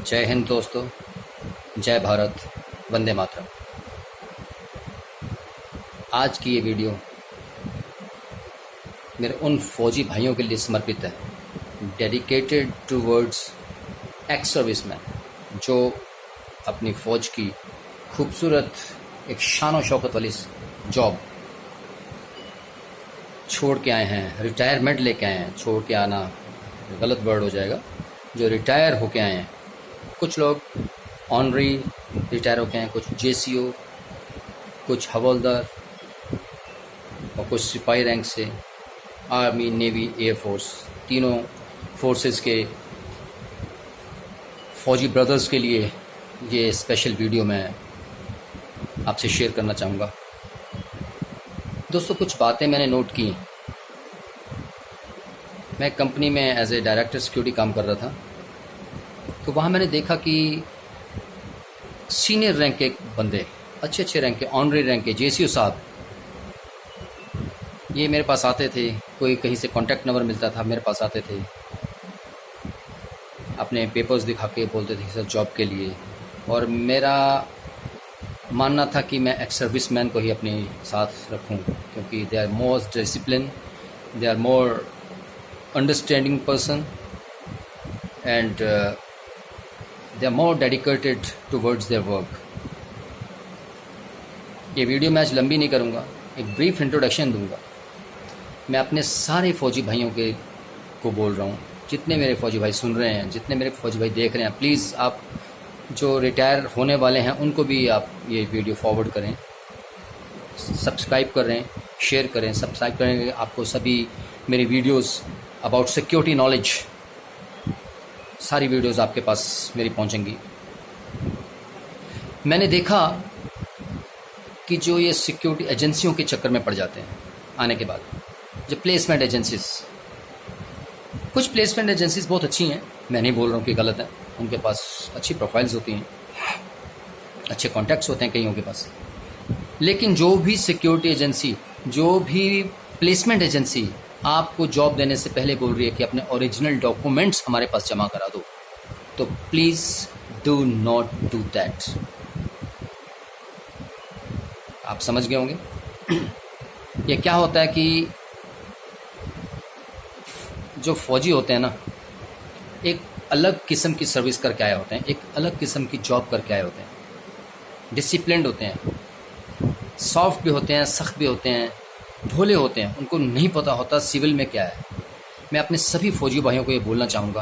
जय हिंद दोस्तों, जय भारत, वंदे मातरम। आज की ये वीडियो मेरे उन फौजी भाइयों के लिए समर्पित है, डेडिकेटेड टूवर्ड्स एक्स सर्विसमैन जो अपनी फ़ौज की खूबसूरत एक शान और शौकत वाली जॉब छोड़ के आए हैं, रिटायरमेंट लेके आए हैं। छोड़ के आना गलत वर्ड हो जाएगा, जो रिटायर होके आए हैं। कुछ लोग ऑनरी रिटायर होके हैं, कुछ जेसीओ, कुछ हवलदार और कुछ सिपाही रैंक से, आर्मी, नेवी, एयरफोर्स, तीनों फोर्सेस के फौजी ब्रदर्स के लिए ये स्पेशल वीडियो मैं आपसे शेयर करना चाहूँगा। दोस्तों, कुछ बातें मैंने नोट की। मैं कंपनी में एज ए डायरेक्टर सिक्योरिटी काम कर रहा था, तो वहाँ मैंने देखा कि सीनियर रैंक के बंदे, अच्छे रैंक के, ऑनरी रैंक के जेसीओ साहब, ये मेरे पास आते थे। कोई कहीं से कॉन्टैक्ट नंबर मिलता था, मेरे पास आते थे, अपने पेपर्स दिखा के बोलते थे सर जॉब के लिए। और मेरा मानना था कि मैं एक्स सर्विसमैन को ही अपने साथ रखूं, क्योंकि they are more discipline, they are more understanding person and they are more dedicated towards their work. ये वीडियो मैं आज लंबी नहीं करूँगा, एक ब्रीफ इंट्रोडक्शन दूंगा। मैं अपने सारे फ़ौजी भाइयों को बोल रहा हूँ, जितने मेरे फ़ौजी भाई सुन रहे हैं, जितने मेरे फ़ौजी भाई देख रहे हैं, प्लीज़ आप जो रिटायर होने वाले हैं उनको भी आप ये वीडियो फॉरवर्ड करें, सब्सक्राइब करें, शेयर करें। सब्सक्राइब करेंगे आपको सभी मेरी वीडियोस अबाउट सिक्योरिटी नॉलेज, सारी वीडियोस आपके पास मेरी पहुंचेंगी। मैंने देखा कि जो ये सिक्योरिटी एजेंसियों के चक्कर में पड़ जाते हैं आने के बाद, जो प्लेसमेंट एजेंसीज, कुछ प्लेसमेंट एजेंसीज बहुत अच्छी हैं, मैं नहीं बोल रहा हूँ कि गलत है, उनके पास अच्छी प्रोफाइल्स होती हैं, अच्छे कॉन्टैक्ट्स होते हैं कईयों के पास। लेकिन जो भी सिक्योरिटी एजेंसी, जो भी प्लेसमेंट एजेंसी आपको जॉब देने से पहले बोल रही है कि अपने ओरिजिनल डॉक्यूमेंट्स हमारे पास जमा करा दो, तो please do not do that. आप समझ गए होंगे। ये क्या होता है कि जो फौजी होते हैं ना, एक अलग किस्म की सर्विस करके आए होते हैं, एक अलग किस्म की जॉब करके आए होते हैं, डिसिप्लिन्ड होते हैं, सॉफ्ट भी होते हैं, सख्त भी होते हैं, भोले होते हैं। उनको नहीं पता होता सिविल में क्या है। मैं अपने सभी फौजी भाइयों को ये बोलना चाहूँगा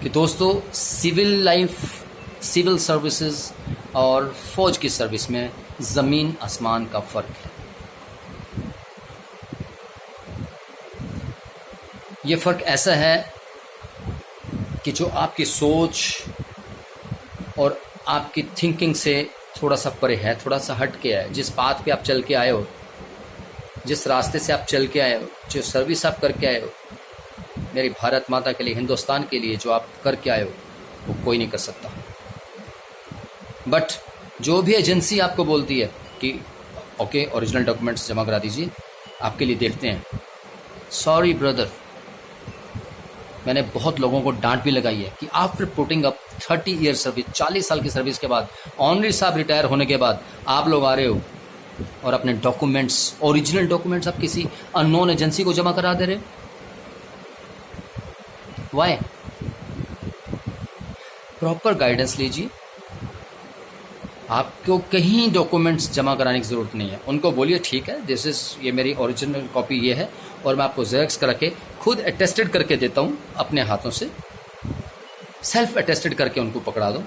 कि दोस्तों, सिविल लाइफ, सिविल सर्विसेज और फौज की सर्विस में ज़मीन आसमान का फ़र्क है। ये फ़र्क ऐसा है कि जो आपकी सोच और आपकी थिंकिंग से थोड़ा सा परे है, थोड़ा सा हट के है। जिस बात पे आप चल के आए हो, जिस रास्ते से आप चल के आए हो, जो सर्विस आप करके आए हो, मेरी भारत माता के लिए, हिंदुस्तान के लिए जो आप करके आए हो, वो कोई नहीं कर सकता। बट जो भी एजेंसी आपको बोलती है कि ओके ओरिजिनल डॉक्यूमेंट्स जमा करा दीजिए, आपके लिए देखते हैं, सॉरी ब्रदर, मैंने बहुत लोगों को डांट भी लगाई है कि after putting up 30 year service, 40 साल की सर्विस के बाद, ऑनरी साहब रिटायर होने के बाद आप लोग आ रहे हो और अपने डॉक्यूमेंट्स, ओरिजिनल डॉक्यूमेंट्स आप किसी अननोन एजेंसी को जमा करा दे रहे हो। वाई? प्रॉपर गाइडेंस लीजिए। आपको कहीं डॉक्यूमेंट्स जमा कराने की ज़रूरत नहीं है। उनको बोलिए ठीक है, दिस इज़, ये मेरी ओरिजिनल कॉपी ये है, और मैं आपको जेरॉक्स करा के खुद अटेस्टेड करके देता हूँ अपने हाथों से, सेल्फ अटेस्टेड करके उनको पकड़ा दो।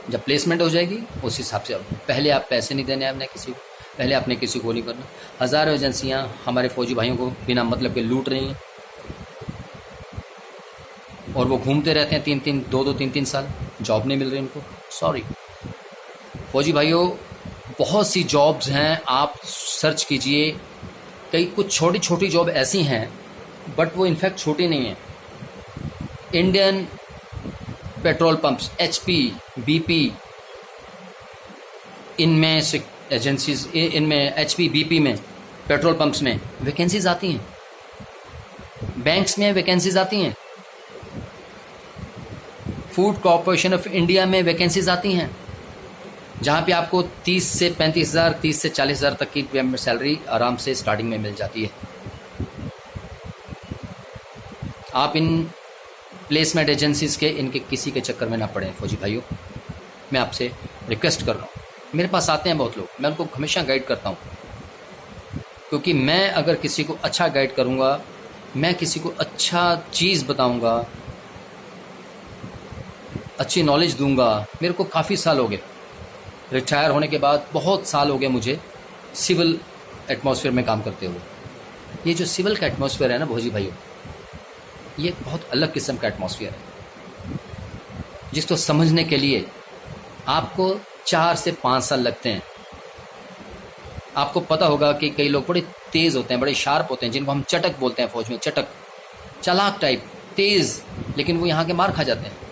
जब प्लेसमेंट हो जाएगी उस हिसाब से, पहले आप पैसे नहीं देने आपने किसी को, पहले आपने किसी को नहीं करना। हज़ारों एजेंसियाँ हमारे फौजी भाइयों को बिना मतलब के लूट रही हैं, और वो घूमते रहते हैं दो 3 साल, जॉब नहीं मिल रही उनको। सॉरी फौजी भाइयों, बहुत सी जॉब्स हैं, आप सर्च कीजिए। कई कुछ छोटी छोटी जॉब ऐसी हैं, बट वो इनफैक्ट छोटी नहीं है। Indian petrol pumps, HP, BP, इनमें से एजेंसीज, इनमें HP, BP में, पेट्रोल पंप्स में वैकेंसीज आती हैं, बैंक्स में वैकेंसीज आती हैं, फूड कॉरपोरेशन ऑफ इंडिया में वैकेंसीज आती हैं जहाँ पे आपको 30 से 35,000, 30 से 40,000 तक की सैलरी आराम से स्टार्टिंग में मिल जाती है। आप इन प्लेसमेंट एजेंसीज़ के इनके किसी के चक्कर में ना पड़े फौजी भाइयों, मैं आपसे रिक्वेस्ट कर रहा हूँ। मेरे पास आते हैं बहुत लोग, मैं उनको हमेशा गाइड करता हूँ, क्योंकि मैं अगर किसी को अच्छा गाइड करूँगा, मैं किसी को अच्छा चीज़ बताऊँगा, अच्छी नॉलेज दूंगा। मेरे को काफ़ी साल हो गए रिटायर होने के बाद, बहुत साल हो गए मुझे सिविल एटमॉस्फेयर में काम करते हुए। ये जो सिविल का एटमॉस्फेयर है ना भौजी भाइयों, ये बहुत अलग किस्म का एटमॉस्फेयर है जिसको समझने के लिए आपको 4 से 5 साल लगते हैं। आपको पता होगा कि कई लोग बड़े तेज़ होते हैं, बड़े शार्प होते हैं, जिनको हम चटक बोलते हैं फौज में, चटक, चालाक टाइप, तेज़, लेकिन वो यहाँ के मार खा जाते हैं।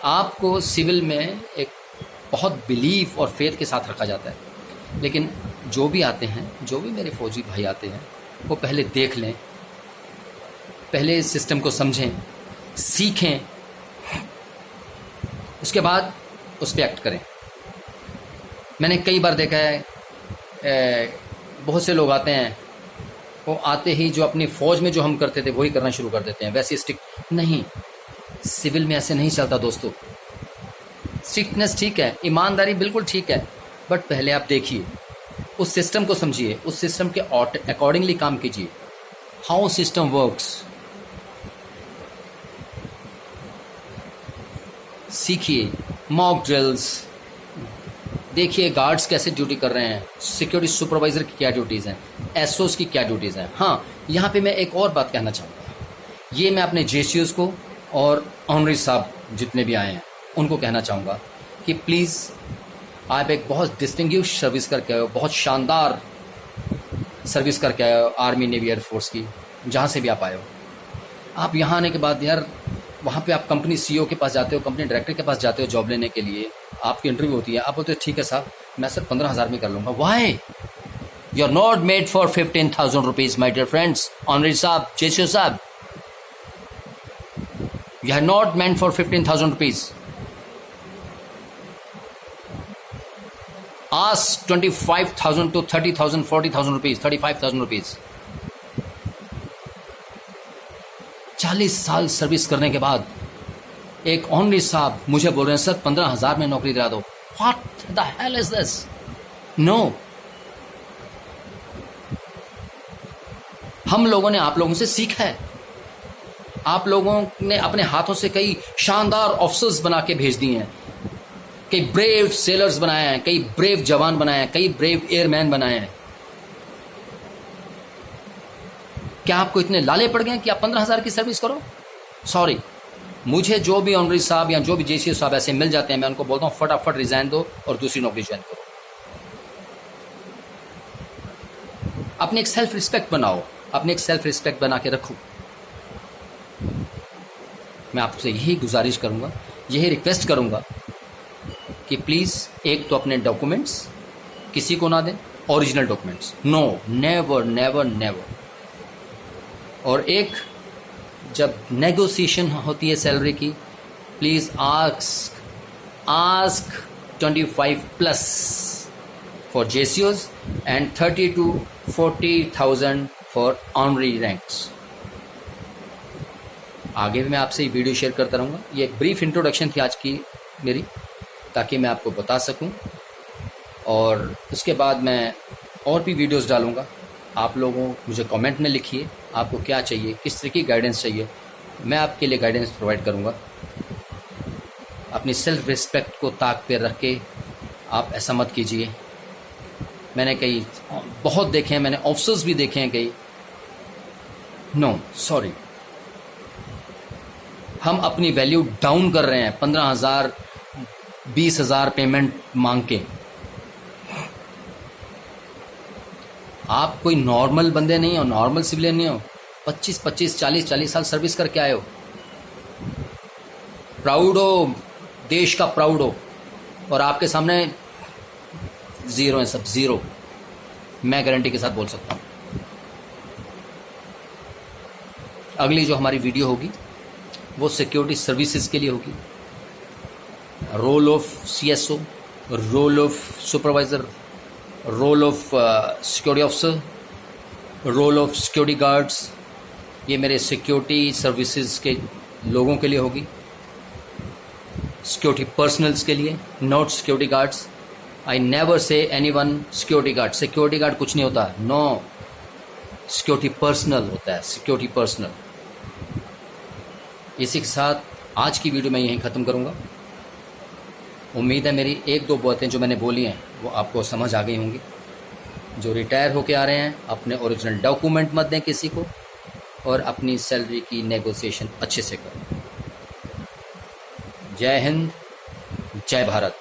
आपको सिविल में एक बहुत बिलीफ और फेथ के साथ रखा जाता है, लेकिन जो भी आते हैं, जो भी मेरे फौजी भाई आते हैं, वो पहले देख लें, पहले इस सिस्टम को समझें, सीखें, उसके बाद उस पर एक्ट करें। मैंने कई बार देखा है बहुत से लोग आते हैं, वो आते ही जो अपनी फ़ौज में जो हम करते थे वही करना शुरू कर देते हैं। वैसे स्ट्रिक्ट नहीं, सिविल में ऐसे नहीं चलता दोस्तों। स्ट्रिक्टनेस ठीक है, ईमानदारी बिल्कुल ठीक है, बट पहले आप देखिए, उस सिस्टम को समझिए, उस सिस्टम के अकॉर्डिंगली काम कीजिए। हाउ सिस्टम वर्क्स सीखिए, मॉक ड्रिल्स देखिए, गार्ड्स कैसे ड्यूटी कर रहे हैं, सिक्योरिटी सुपरवाइजर की क्या ड्यूटीज़ हैं, एसओस की क्या ड्यूटीज़ हैं। हाँ, यहाँ पे मैं एक और बात कहना चाहूँगा, ये मैं अपने जेसीओस को और ऑनरी साहब जितने भी आए हैं उनको कहना चाहूँगा कि प्लीज़ आप एक बहुत डिस्टिंग्विश सर्विस करके आए हो, बहुत शानदार सर्विस करके आए हो आर्मी, नेवी, एयरफोर्स की, जहाँ से भी आप आए हो। आप यहाँ आने के बाद यार वहाँ पे आप कंपनी सीईओ के पास जाते हो, कंपनी डायरेक्टर के पास जाते हो जॉब लेने के लिए, आपकी इंटरव्यू होती है, आप बोलते हो ठीक है साहब, मैं सिर्फ 15,000 में कर लूँगा। Why? You are not made for 15,000 rupees my dear friends, honorary साहब, जेसीओ साहब, you are not meant for 15,000 rupees. Ask 25,000 to 30,000, 40,000 rupees, 35,000 rupees. 40 साल सर्विस करने के बाद एक ऑनरी साहब मुझे बोल रहे हैं सर 15,000 में नौकरी दिला दो। What the hell is this? No. हम लोगों ने आप लोगों से सीखा है, आप लोगों ने अपने हाथों से कई शानदार ऑफिसर्स बना के भेज दिए हैं, कई ब्रेव सेलर्स बनाए हैं, कई ब्रेव जवान बनाए हैं, कई ब्रेव एयरमैन बनाए हैं। क्या आपको इतने लाले पड़ गए कि आप 15,000 की सर्विस करो? सॉरी, मुझे जो भी ऑनरी साहब या जो भी जेसीओ साहब ऐसे मिल जाते हैं, मैं उनको बोलता हूँ फटाफट रिजाइन दो और दूसरी नौकरी ज्वाइन करो। अपनी एक सेल्फ रिस्पेक्ट बनाओ, अपनी एक सेल्फ रिस्पेक्ट बना के रखो। मैं आपसे यही गुजारिश करूंगा, यही रिक्वेस्ट करूंगा कि प्लीज़ एक तो अपने डॉक्यूमेंट्स किसी को ना दें, original documents, no, never never never. और एक जब नेगोशिएशन होती है सैलरी की, प्लीज़ आस्क 25 प्लस फॉर जेसीओज and 30 to 40,000 for honorary ranks. आगे भी मैं आपसे ये वीडियो शेयर करता रहूँगा। ये एक ब्रीफ इंट्रोडक्शन थी आज की मेरी, ताकि मैं आपको बता सकूं, और उसके बाद मैं और भी वीडियोस डालूँगा। आप लोगों मुझे कमेंट में लिखिए आपको क्या चाहिए, किस तरह की गाइडेंस चाहिए, मैं आपके लिए गाइडेंस प्रोवाइड करूँगा। अपनी सेल्फ रिस्पेक्ट को ताक पे रख के आप ऐसा मत कीजिए। मैंने कई बहुत देखे हैं, मैंने ऑफिसर्स भी देखे हैं कई। नो, सॉरी, हम अपनी वैल्यू डाउन कर रहे हैं 15,000 20,000 पेमेंट मांग के। आप कोई नॉर्मल बंदे नहीं हो, नॉर्मल सिविलियन नहीं हो, 25 40 साल सर्विस करके आए हो, प्राउड हो, देश का प्राउड हो, और आपके सामने जीरो है, सब जीरो। मैं गारंटी के साथ बोल सकता हूं। अगली जो हमारी वीडियो होगी वो सिक्योरिटी सर्विसेज के लिए होगी। Role of CSO, role of supervisor, role of security officer, role of security guards, ये मेरे सिक्योरिटी सर्विसेज के लोगों के लिए होगी। सिक्योरिटी पर्सनल्स के लिए, not security guards. I never say anyone security guard. Security guard कुछ नहीं होता, नो, सिक्योरिटी पर्सनल होता है, सिक्योरिटी पर्सनल। इसी के साथ आज की वीडियो मैं यहीं ख़त्म करूँगा। उम्मीद है मेरी एक दो बातें जो मैंने बोली हैं वो आपको समझ आ गई होंगी। जो रिटायर होके आ रहे हैं अपने ओरिजिनल डॉक्यूमेंट मत दें किसी को, और अपनी सैलरी की नेगोशिएशन अच्छे से करें। जय हिंद, जय भारत।